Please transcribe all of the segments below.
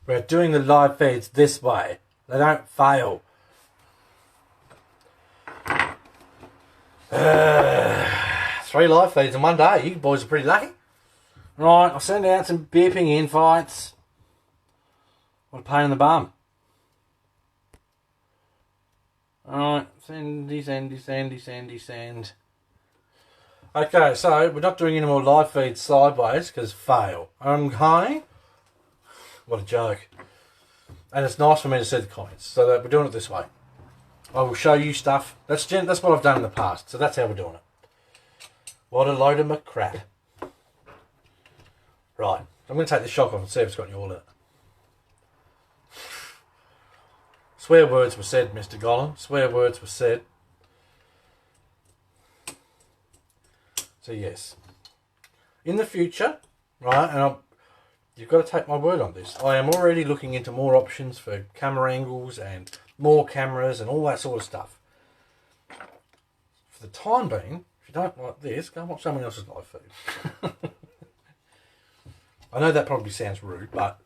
We're doing the live feeds this way. They don't fail. Three live feeds in one day. You boys are pretty lucky. Right, I'll send out some beeping invites. What a pain in the bum. Alright, send. Okay, so we're not doing any more live feeds sideways because fail. Okay? What a joke. And it's nice for me to see the comments, so that we're doing it this way. I will show you stuff. That's what I've done in the past, so that's how we're doing it. What a load of crap. Right, I'm going to take the shock off and see if it's got any oil in it. Swear words were said, Mr. Gollum. Swear words were said. So yes. In the future, right, and you've got to take my word on this, I am already looking into more options for camera angles and more cameras and all that sort of stuff. For the time being, if you don't like this, go and watch someone else's live feed. I know that probably sounds rude, but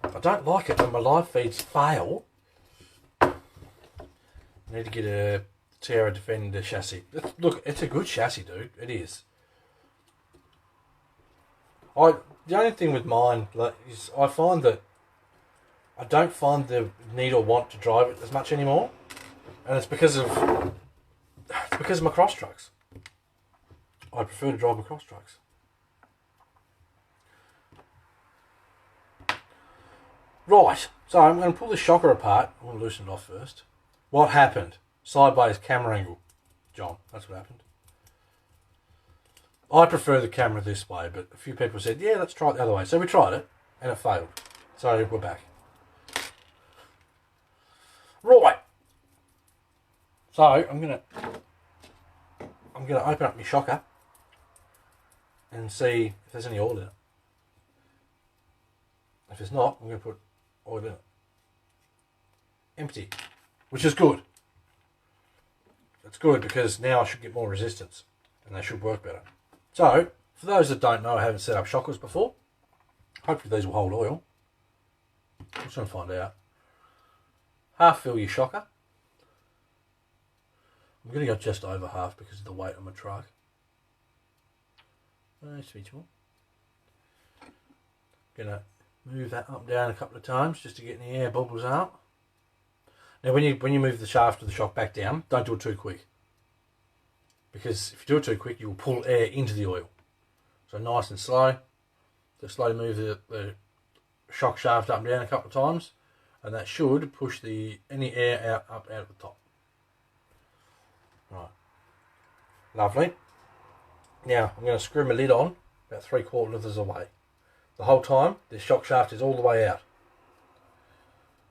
I don't like it when my live feeds fail. I need to get a Tierra Defender chassis. Look, it's a good chassis, dude. It is. The only thing with mine is I find that I don't find the need or want to drive it as much anymore, and it's because of my cross trucks. I prefer to drive my cross trucks. Right, so I'm going to pull the shocker apart. I'm going to loosen it off first. What happened? Sideways camera angle. John, that's what happened. I prefer the camera this way, but a few people said, yeah, let's try it the other way. So we tried it, and it failed. So we're back. Right. So I'm gonna open up my shocker and see if there's any oil in it. If it's not, I'm gonna put oil in it. Empty, which is good. It's good because now I should get more resistance and they should work better. So, for those that don't know, I haven't set up shockers before. Hopefully these will hold oil. I'm just going to find out. Half fill your shocker. I'm going to go just over half because of the weight on my truck. Nice to more. Going to move that up and down a couple of times just to get any air bubbles out. Now when you move the shaft of the shock back down, don't do it too quick. Because if you do it too quick, you will pull air into the oil. So nice and slow. Just slowly move the shock shaft up and down a couple of times, and that should push any air up out of the top. Right. Lovely. Now I'm going to screw my lid on about 3/4 of the way. The whole time, this shock shaft is all the way out.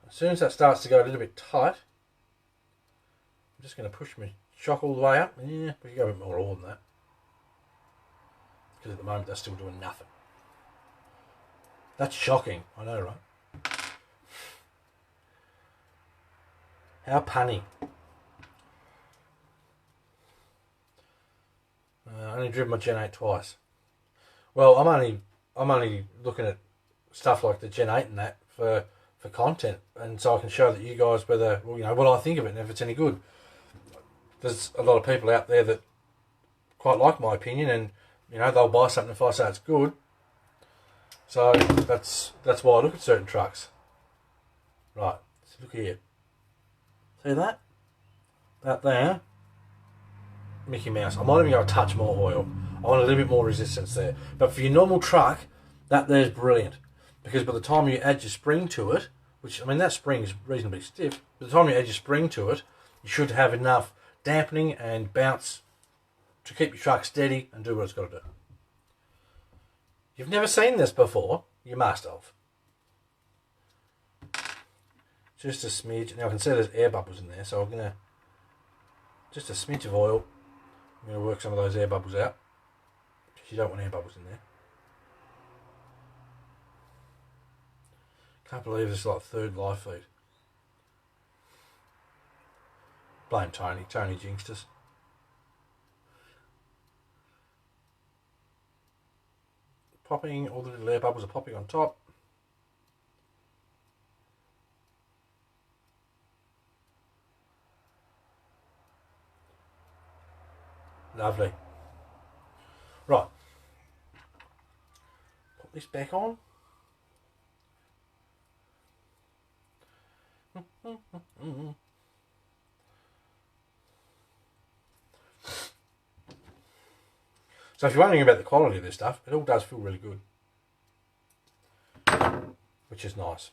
As soon as that starts to go a little bit tight, I'm just going to push my shock all the way up. Yeah, we can go a bit more oil than that. Because at the moment, they're still doing nothing. That's shocking. I know, right? How punny. I only driven my Gen 8 twice. Well, I'm only looking at stuff like the Gen 8 and that for content, and so I can show that you guys whether, well, you know, what I think of it and if it's any good. There's a lot of people out there that quite like my opinion, and you know they'll buy something if I say it's good. So that's why I look at certain trucks. Right, so look here. See that? That there. Mickey Mouse. I might even go a touch more oil. I want a little bit more resistance there. But for your normal truck, that there's brilliant. Because by the time you add your spring to it, which, I mean, that spring is reasonably stiff. By the time you add your spring to it, you should have enough dampening and bounce to keep your truck steady and do what it's got to do. You've never seen this before, you must have. Just a smidge. Now I can see there's air bubbles in there, so I'm going to, just a smidge of oil. I'm going to work some of those air bubbles out, because you don't want air bubbles in there. Can't believe it's like third live feed. Blame Tony. Tony jinxed us. Popping, all the little air bubbles are popping on top. Lovely. Right. Put this back on. So if you're wondering about the quality of this stuff, it all does feel really good, which is nice.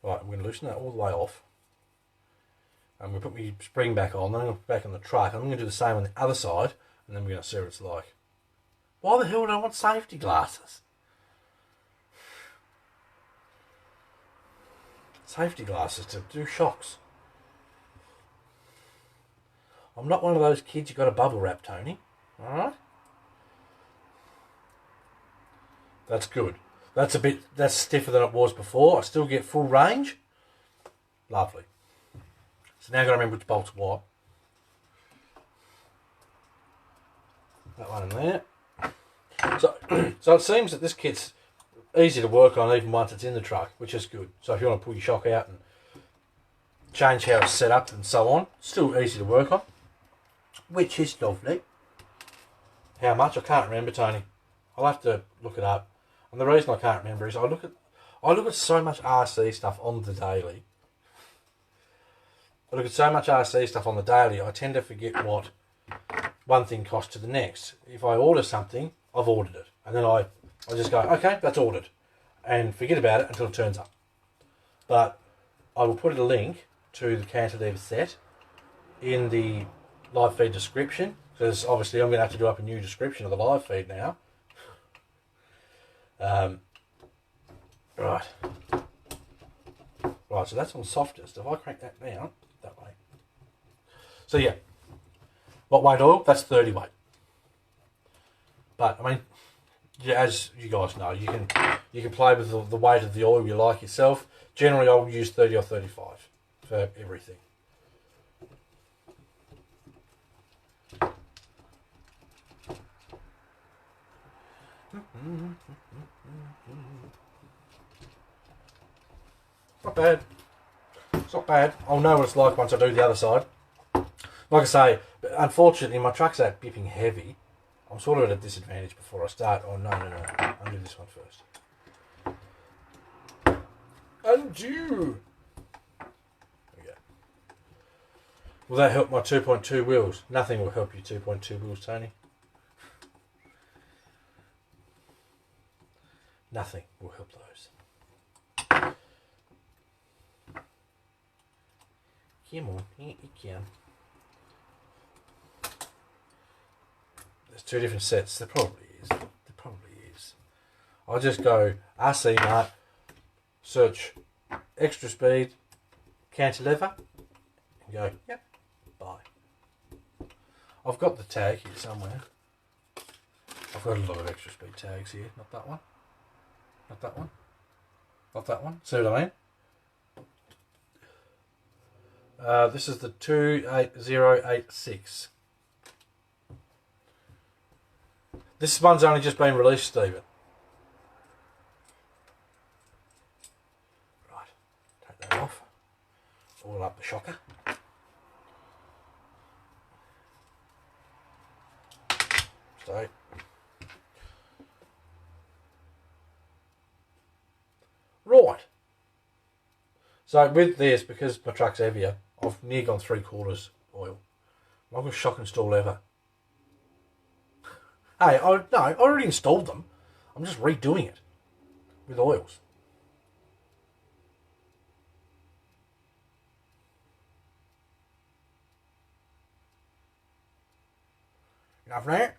Right, I'm going to loosen that all the way off. I'm going to put my spring back on, then I'm going to put it back on the truck. I'm going to do the same on the other side, and then we're going to see what it's like. Why the hell do I want safety glasses? Safety glasses to do shocks. I'm not one of those kids you got a bubble wrap, Tony. Alright? That's good. That's stiffer than it was before. I still get full range. Lovely. So now I've got to remember which bolt's what. That one in there. So it seems that this kit's easy to work on even once it's in the truck, which is good. So if you want to pull your shock out and change how it's set up and so on, still easy to work on, which is lovely. How much? I can't remember, Tony. I'll have to look it up. And the reason I can't remember is I look at so much RC stuff on the daily. I tend to forget what one thing costs to the next. If I order something, I've ordered it. And then I just go, okay, that's ordered. And forget about it until it turns up. But I will put a link to the cantilever set in the live feed description. Because obviously I'm going to have to do up a new description of the live feed now. Right, so that's on softest. If I crank that down that way, so yeah, what weight oil? That's 30 weight. But I mean, yeah, as you guys know, you can play with the weight of the oil you like yourself. Generally, I'll use 30 or 35 for everything. Not bad. It's not bad. I'll know what it's like once I do the other side. Like I say, unfortunately my truck's that bipping heavy. I'm sort of at a disadvantage before I start. Oh no. I'll do this one first. Undo! There we go. Will that help my 2.2 wheels? Nothing will help you 2.2 wheels, Tony. Nothing will help those. Come on, here you can. There's two different sets. There probably is. I'll just go RC Mart, search extra speed, cantilever, and go, yep, buy. I've got the tag here somewhere. I've got a lot of extra speed tags here. Not that one. Not that one. Not that one. See what I mean? This is the 28086. This one's only just been released, Stephen. Right, take that off. All up the shocker. Stay. Right. So with this, because my truck's heavier, I've near gone 3/4 oil. I'm not going to shock install ever. Hey, I already installed them. I'm just redoing it with oils. Enough now.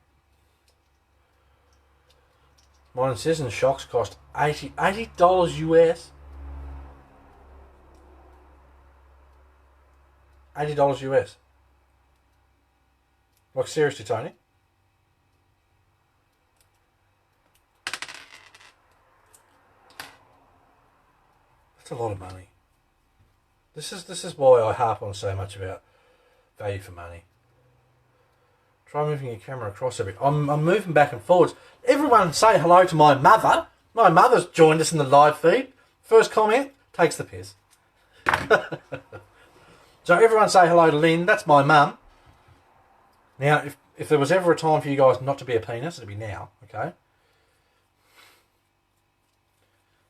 Mine says in shocks cost $80 US. $80 US. Like seriously, Tony? That's a lot of money. This is why I harp on so much about value for money. Try moving your camera across a bit. I'm moving back and forwards. Everyone say hello to my mother. My mother's joined us in the live feed. First comment, takes the piss. So everyone say hello to Lynn. That's my mum. Now, if there was ever a time for you guys not to be a penis, it'd be now, okay?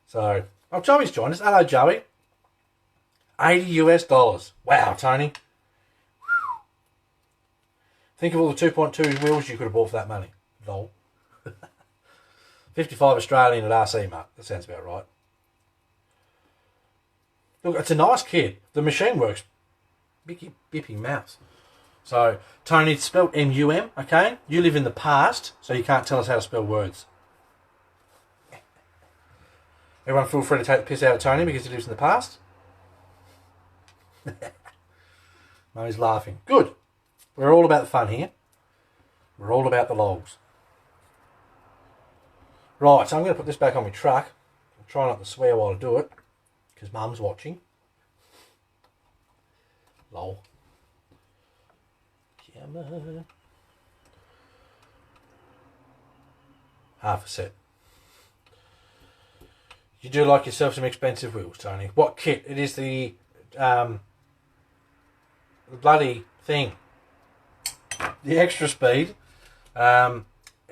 So, oh, Joey's joined us. Hello, Joey. $80 US. Wow, Tony. Think of all the 2.2 wheels you could have bought for that money. Lol. 55 Australian at RC, mate. That sounds about right. Look, it's a nice kit. The machine works. Bippy mouse. So, Tony, it's spelled M-U-M, okay? You live in the past, so you can't tell us how to spell words. Everyone feel free to take the piss out of Tony because he lives in the past. Mo's laughing. Good. We're all about the fun here. We're all about the logs. Right, so I'm going to put this back on my truck. I'm trying not to swear while I do it, because Mum's watching. Lol. Camera. Half a set. You do like yourself some expensive wheels, Tony. What kit? It is the bloody thing. The extra speed.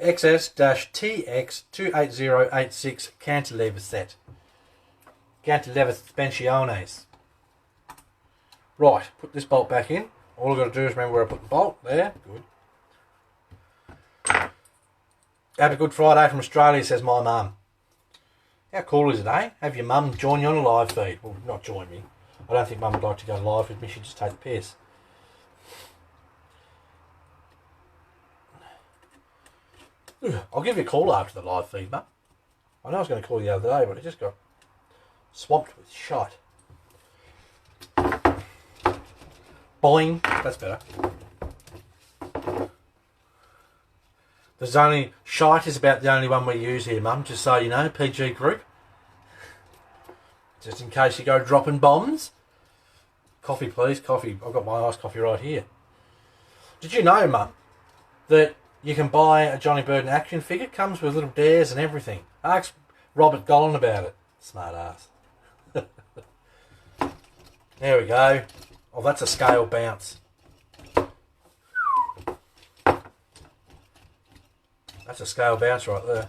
XS-TX 28086 cantilever set. Cantilever suspensiones. Right, put this bolt back in. All I've got to do is remember where I put the bolt. There, good. Have a good Friday from Australia, says my mum. How cool is it, eh? Have your mum join you on a live feed. Well, not join me. I don't think mum would like to go live with me. She'd just take the piss. I'll give you a call after the live feed, mum. I know I was going to call you the other day, but I just got swamped with shite. Boing. That's better. There's only... Shite is about the only one we use here, mum. Just so you know, PG group. Just in case you go dropping bombs. Coffee, please. Coffee. I've got my iced coffee right here. Did you know, mum, that you can buy a Johnny Burden action figure? It comes with little dares and everything. Ask Robert Golan about it. Smart ass. There we go. Oh, that's a scale bounce. That's a scale bounce right there.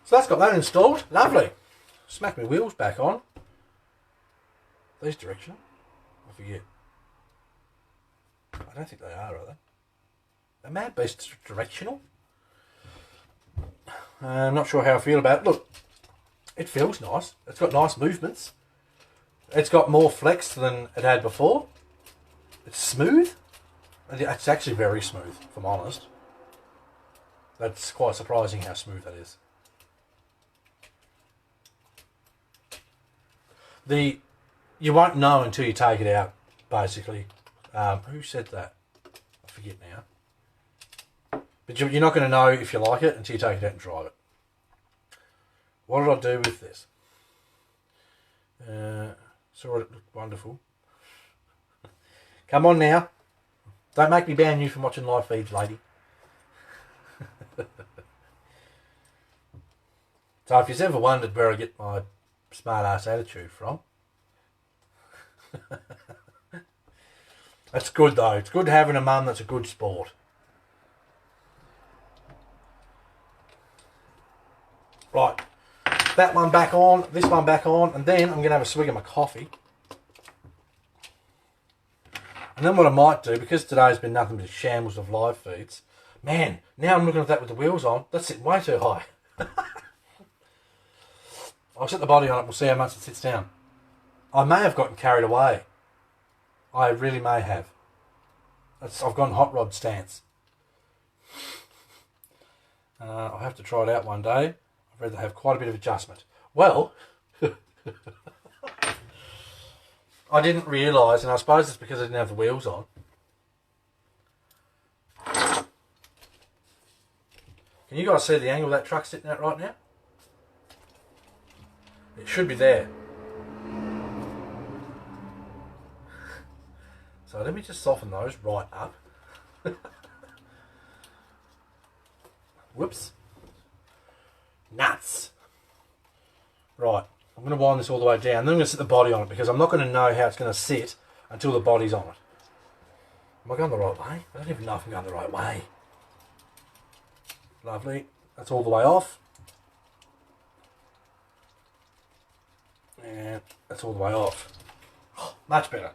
So that's got that installed. Lovely. Smack my wheels back on. These directional? I forget. I don't think they are they? Are Mad Beasts directional? I'm not sure how I feel about it. Look, it feels nice. It's got nice movements. It's got more flex than it had before. It's smooth. It's actually very smooth, if I'm honest. That's quite surprising how smooth that is. You won't know until you take it out, basically. Who said that? I forget now. But you're not going to know if you like it until you take it out and drive it. What did I do with this? Saw it looked wonderful. Come on now. Don't make me ban you from watching live feeds, lady. So if you've ever wondered where I get my smart ass attitude from, that's good though. It's good having a mum that's a good sport. Right, that one back on, this one back on, and then I'm going to have a swig of my coffee. And then what I might do, because today's been nothing but a shambles of live feeds, man, now I'm looking at that with the wheels on, that's sitting way too high. I'll set the body on it, we'll see how much it sits down. I may have gotten carried away. I really may have. I've gone hot rod stance. I'll have to try it out one day. I've read they have quite a bit of adjustment. Well, I didn't realise, and I suppose it's because I didn't have the wheels on. Can you guys see the angle that truck's sitting at right now? It should be there. So let me just soften those right up. Whoops. Nuts. Right, I'm going to wind this all the way down. Then I'm going to set the body on it because I'm not going to know how it's going to sit until the body's on it. Am I going the right way? I don't even know if I'm going the right way. Lovely. That's all the way off. And that's all the way off. Oh, much better.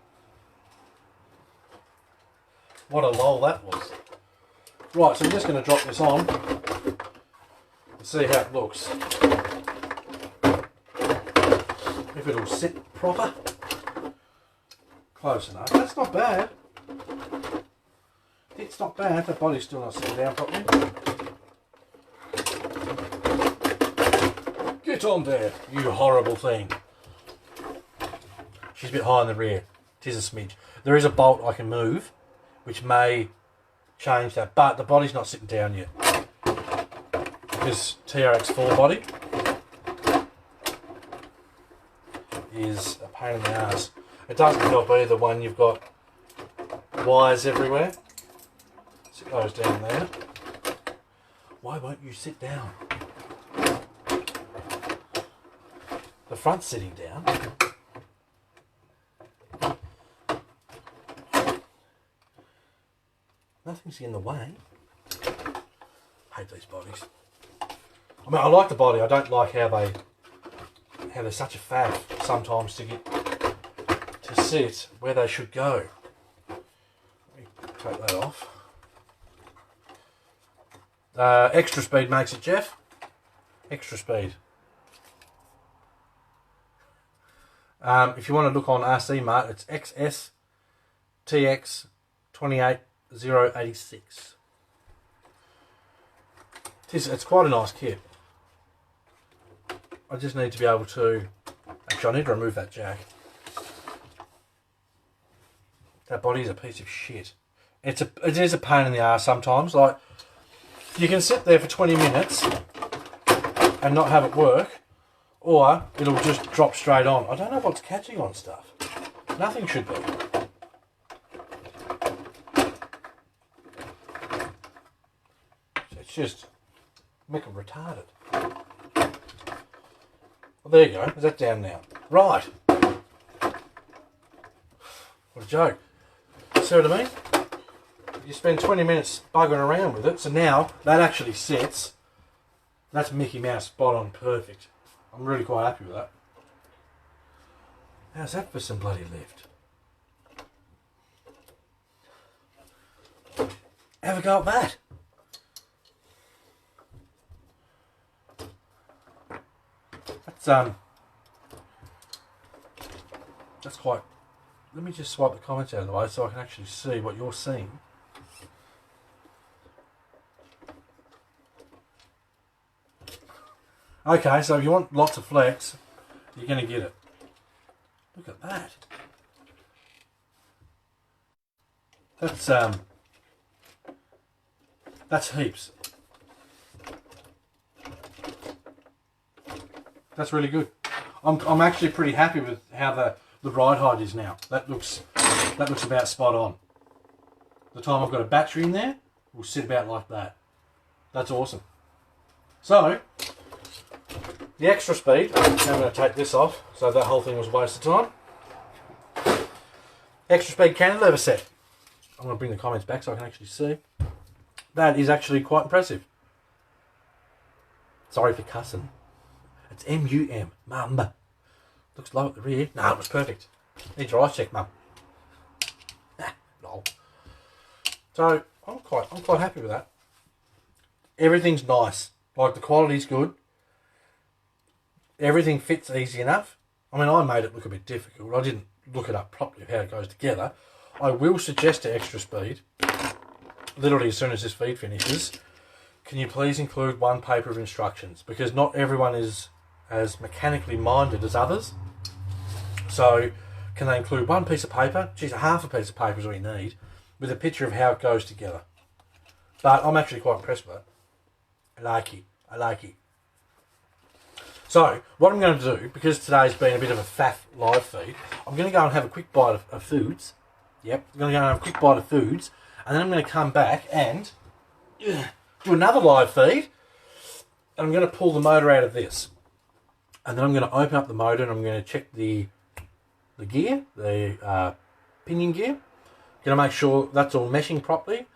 What a lull that was. Right, so I'm just going to drop this on and see how it looks. If it'll sit proper. Close enough. That's not bad. It's not bad. The body's still not sitting down properly. Get on there, you horrible thing. She's a bit high in the rear. It is a smidge. There is a bolt I can move, which may change that, but the body's not sitting down yet. This TRX4 body is a pain in the ass. It doesn't help either when you've got wires everywhere. So it goes down there. Why won't you sit down? The front's sitting down. Nothing's in the way. Hate these bodies. I mean, I like the body. I don't like how they're such a faff sometimes to get to sit where they should go. Let me take that off. Extra speed makes it, Jeff. Extra speed. If you want to look on RC Mart, it's XS TX 28086. It's quite a nice kit. I just need to be able to... Actually, I need to remove that jack. That body is a piece of shit. It is a pain in the ass sometimes. Like, you can sit there for 20 minutes and not have it work, or it'll just drop straight on. I don't know what's catching on stuff. Nothing should be. It's just making retarded. Well, there you go. Is that down now? Right. What a joke. See what I mean? You spend 20 minutes buggering around with it, so now that actually sits. That's Mickey Mouse, spot on, perfect. I'm really quite happy with that. How's that for some bloody lift? Have a go at that. That's quite... Let me just swipe the comments out of the way so I can actually see what you're seeing. Okay, so if you want lots of flex, you're going to get it. Look at that. That's heaps. That's really good. I'm actually pretty happy with how the ride height is now. That looks about spot on. The time I've got a battery in there, will sit about like that. That's awesome. So, the extra speed, now I'm going to take this off, so that whole thing was a waste of time. Extra speed cantilever set. I'm going to bring the comments back so I can actually see. That is actually quite impressive. Sorry for cussing. It's M-U-M, mum. Looks low at the rear. No, it was perfect. Need your eyes checked, mum. Lol. So I'm quite happy with that. Everything's nice. Like, the quality's good. Everything fits easy enough. I mean, I made it look a bit difficult. I didn't look it up properly how it goes together. I will suggest to Extra Speed, literally as soon as this feed finishes, can you please include one paper of instructions? Because not everyone is as mechanically minded as others. So can they include one piece of paper? Geez, half a piece of paper is all you need, with a picture of how it goes together. But I'm actually quite impressed with that. I like it. So what I'm going to do, because today's been a bit of a faff live feed, I'm going to go and have a quick bite of foods. Yep, I'm going to go and have a quick bite of foods, and then I'm going to come back and do another live feed, and I'm going to pull the motor out of this. And then I'm going to open up the motor and I'm going to check the gear, the pinion gear, Going to make sure that's all meshing properly.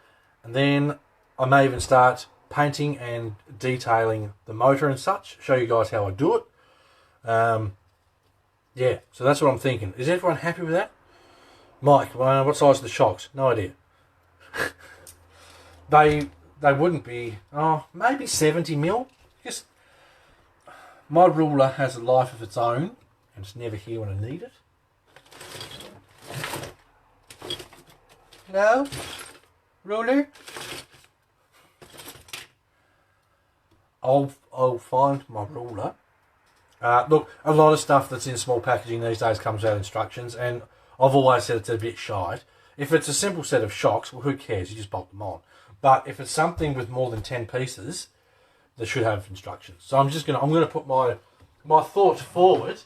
And then I may even start painting and detailing the motor and such. Show you guys how I do it. Yeah, so that's what I'm thinking. Is everyone happy with that? Mike, what size are the shocks? No idea. They wouldn't be, maybe 70 mil. Just, my ruler has a life of its own, and it's never here when I need it. No? Ruler? I'll find my ruler. Look, a lot of stuff that's in small packaging these days comes out instructions, and I've always said it's a bit shite. If it's a simple set of shocks, well, who cares? You just bolt them on. But if it's something with more than 10 pieces, they should have instructions. So I'm gonna put my thought forward.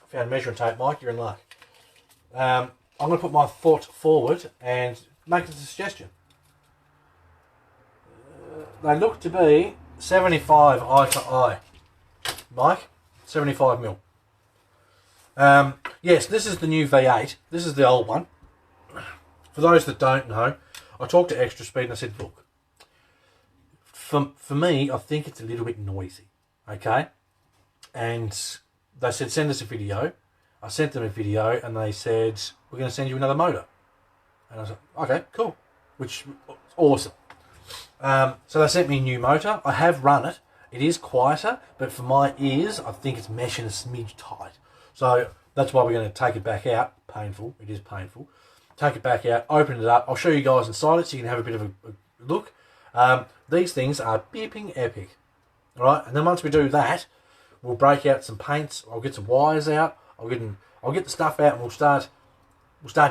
Found measuring tape, Mike. You're in luck. I'm gonna put my thought forward and make a suggestion. They look to be 75 eye to eye. Mike, 75 mil. Yes, this is the new V8. This is the old one. For those that don't know, I talked to Extra Speed and I said, look, for me, I think it's a little bit noisy, okay? And they said, send us a video. I sent them a video and they said, we're going to send you another motor. And I was like, okay, cool, which is awesome. So they sent me a new motor. I have run it. It is quieter, but for my ears, I think it's meshing a smidge tight. So that's why we're going to take it back out. Painful. It is painful. Take it back out, open it up. I'll show you guys inside it so you can have a bit of a look. These things are beeping epic. All right, and then once we do that, we'll break out some paints. I'll get some wires out. I'll get the stuff out, and we'll start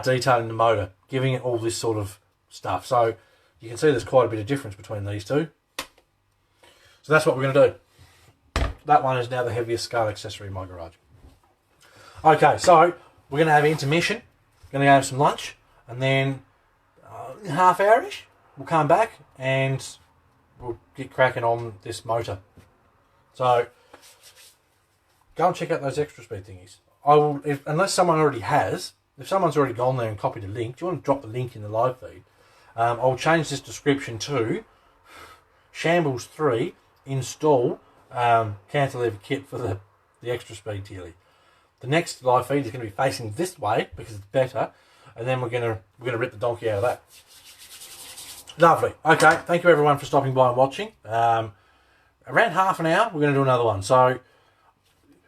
detailing the motor, giving it all this sort of stuff. So you can see there's quite a bit of difference between these two. So that's what we're going to do. That one is now the heaviest scale accessory in my garage. Okay, so we're going to have intermission. Going to go have some lunch, and then half hour-ish, we'll come back and we'll get cracking on this motor. So go and check out those Extra Speed thingies. I will, unless someone already has. If someone's already gone there and copied a link, do you want to drop the link in the live feed? I'll change this description to Shambles 3 install cantilever kit for the Extra Speed Tilly. The next live feed is going to be facing this way because it's better, and then we're gonna rip the donkey out of that. Lovely. Okay, thank you everyone for stopping by and watching. Around half an hour, we're going to do another one. So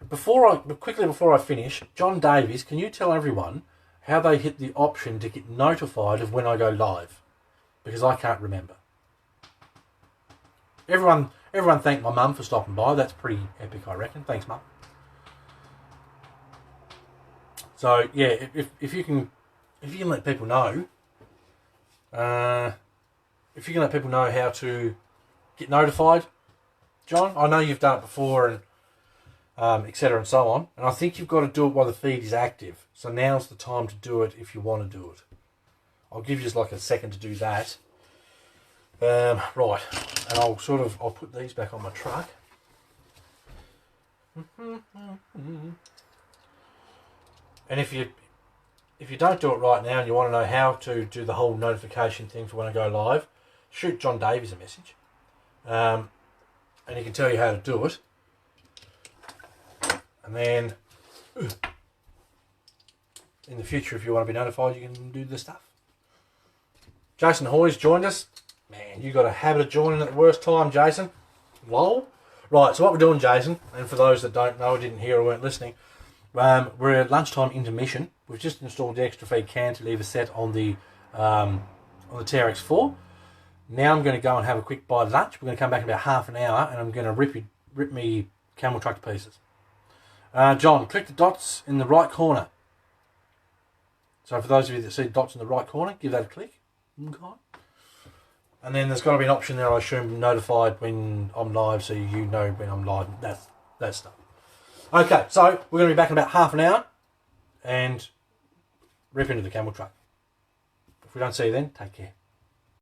quickly before I finish, John Davies, can you tell everyone how they hit the option to get notified of when I go live? Because I can't remember. Everyone thank my mum for stopping by. That's pretty epic, I reckon. Thanks, Mum. So yeah, if you can let people know, if you can let people know how to get notified, John. I know you've done it before, and etc. and so on. And I think you've got to do it while the feed is active. So now's the time to do it if you want to do it. I'll give you just like a second to do that. Right, and I'll put these back on my truck. And if you don't do it right now and you want to know how to do the whole notification thing for when I go live, shoot John Davies a message, and he can tell you how to do it. And then in the future, if you want to be notified, you can do this stuff. Jason Hoy's joined us. Man, you got a habit of joining at the worst time, Jason. Lol. Right, so what we're doing, Jason, and for those that don't know, didn't hear or weren't listening, we're at lunchtime intermission. We've just installed the Extra Feed cantilever set on the TRX4. Now I'm going to go and have a quick bite of lunch. We're going to come back in about half an hour, and I'm going to rip me camel truck to pieces. John, click the dots in the right corner. So for those of you that see dots in the right corner, give that a click. Okay. And then there's got to be an option there, I assume, notified when I'm live, so you know when I'm live. That stuff. Okay, so we're going to be back in about half an hour and rip into the camel truck. If we don't see you then, take care.